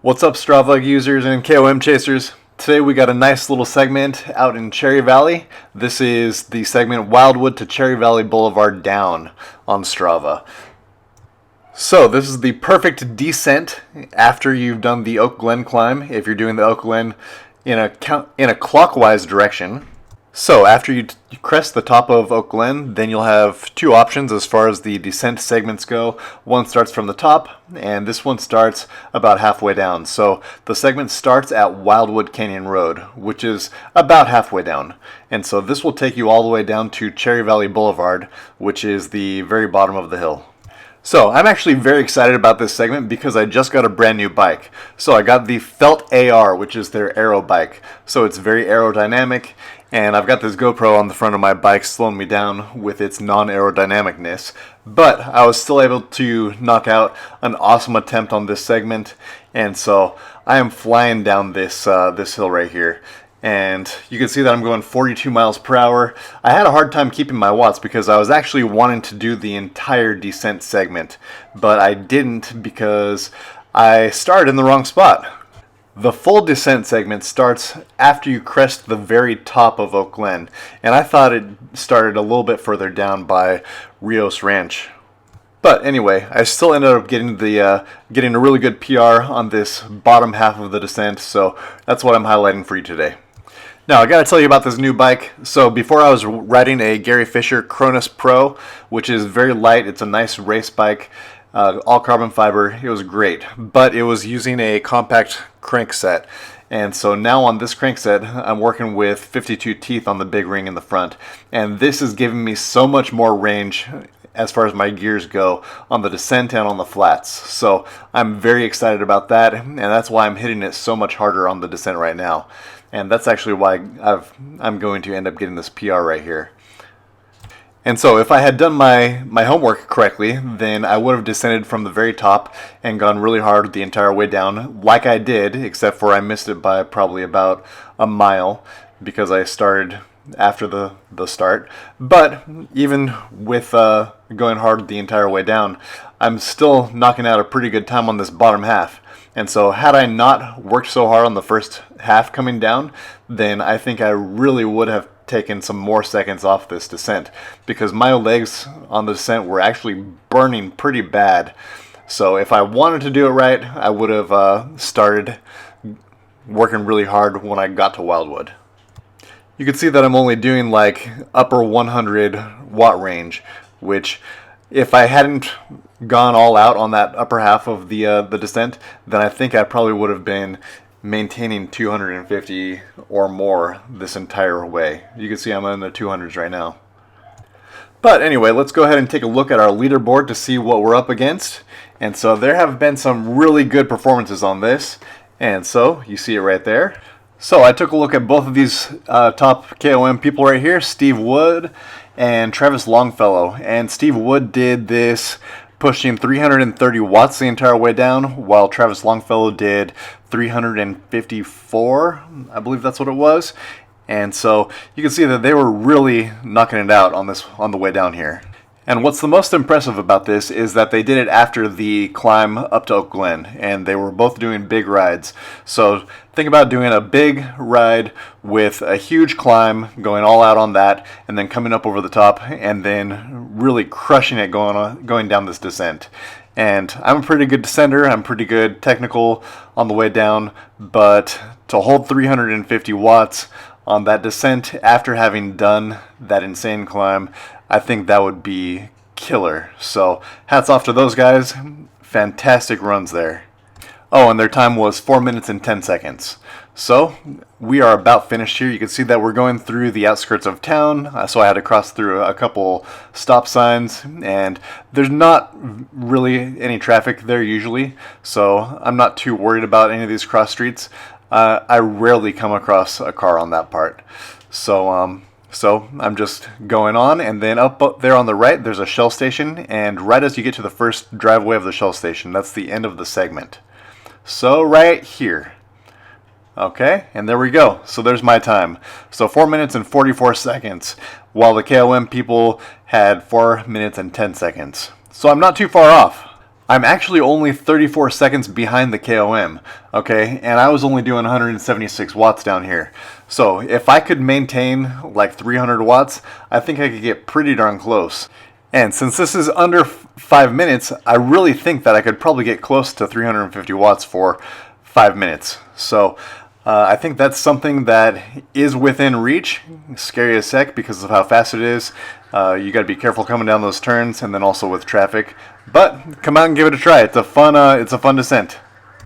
What's up, Strava users and KOM chasers? Today we got a nice little segment out in Cherry Valley. This is the segment Wildwood to Cherry Valley Boulevard down on Strava. So this is the perfect descent after you've done the Oak Glen climb, if you're doing the Oak Glen in a clockwise direction. So after you crest the top of Oak Glen, then you'll have two options as far as the descent segments go. One starts from the top, and this one starts about halfway down. So the segment starts at Wildwood Canyon Road, which is about halfway down. And so this will take you all the way down to Cherry Valley Boulevard, which is the very bottom of the hill. So I'm actually very excited about this segment because I just got a brand new bike. So I got the Felt AR, which is their aero bike. So it's very aerodynamic, and I've got this GoPro on the front of my bike slowing me down with its non-aerodynamicness. But I was still able to knock out an awesome attempt on this segment, and so I am flying down this hill right here. And you can see that I'm going 42 miles per hour. I had a hard time keeping my watts because I was actually wanting to do the entire descent segment, but I didn't because I started in the wrong spot. The full descent segment starts after you crest the very top of Oak Glen, and I thought it started a little bit further down by Rios Ranch. But anyway, I still ended up getting a really good PR on this bottom half of the descent, so that's what I'm highlighting for you today. Now, I gotta tell you about this new bike. So before I was riding a Gary Fisher Cronus Pro, which is very light. It's a nice race bike, all carbon fiber. It was great, but it was using a compact crankset. And so now on this crankset, I'm working with 52 teeth on the big ring in the front. And this is giving me so much more range as far as my gears go on the descent and on the flats. So I'm very excited about that, and that's why I'm hitting it so much harder on the descent right now. And that's actually why I'm going to end up getting this PR right here. And so if I had done my homework correctly, then I would have descended from the very top and gone really hard the entire way down, like I did, except for I missed it by probably about a mile because I started after the start. But even with going hard the entire way down, I'm still knocking out a pretty good time on this bottom half. And so had I not worked so hard on the first half coming down, then I think I really would have taken some more seconds off this descent, because my legs on the descent were actually burning pretty bad. So if I wanted to do it right, I would have started working really hard when I got to Wildwood. You can see that I'm only doing like upper 100 watt range, which if I hadn't gone all out on that upper half of the descent, then I think I probably would have been maintaining 250 or more this entire way. You can see I'm in the 200s right now. But anyway, let's go ahead and take a look at our leaderboard to see what we're up against. And so there have been some really good performances on this, and so you see it right there. So I took a look at both of these top KOM people right here, Steve Wood and Travis Longfellow. And Steve Wood did this pushing 330 watts the entire way down, while Travis Longfellow did 354, I believe that's what it was. And so you can see that they were really knocking it out on the way down here. And what's the most impressive about this is that they did it after the climb up to Oak Glen, and they were both doing big rides. So think about doing a big ride with a huge climb, going all out on that, and then coming up over the top, and then really crushing it going down this descent. And I'm a pretty good descender, I'm pretty good technical on the way down, but to hold 350 watts on that descent after having done that insane climb, I think that would be killer. So hats off to those guys. Fantastic runs there. Oh, and their time was 4 minutes and 10 seconds. So we are about finished here. You can see that we're going through the outskirts of town. So I had to cross through a couple stop signs, and there's not really any traffic there usually. So I'm not too worried about any of these cross streets. I rarely come across a car on that part. So I'm just going on, and then up there on the right, there's a Shell station, and right as you get to the first driveway of the Shell station, that's the end of the segment. So right here. Okay, and there we go. So there's my time. So 4 minutes and 44 seconds, while the KOM people had 4 minutes and 10 seconds. So I'm not too far off. I'm actually only 34 seconds behind the KOM, okay? And I was only doing 176 watts down here. So if I could maintain like 300 watts, I think I could get pretty darn close. And since this is under 5 minutes, I really think that I could probably get close to 350 watts for 5 minutes. So I think that's something that is within reach. Scary as heck because of how fast it is. You got to be careful coming down those turns, and then also with traffic. But come out and give it a try. It's a fun descent.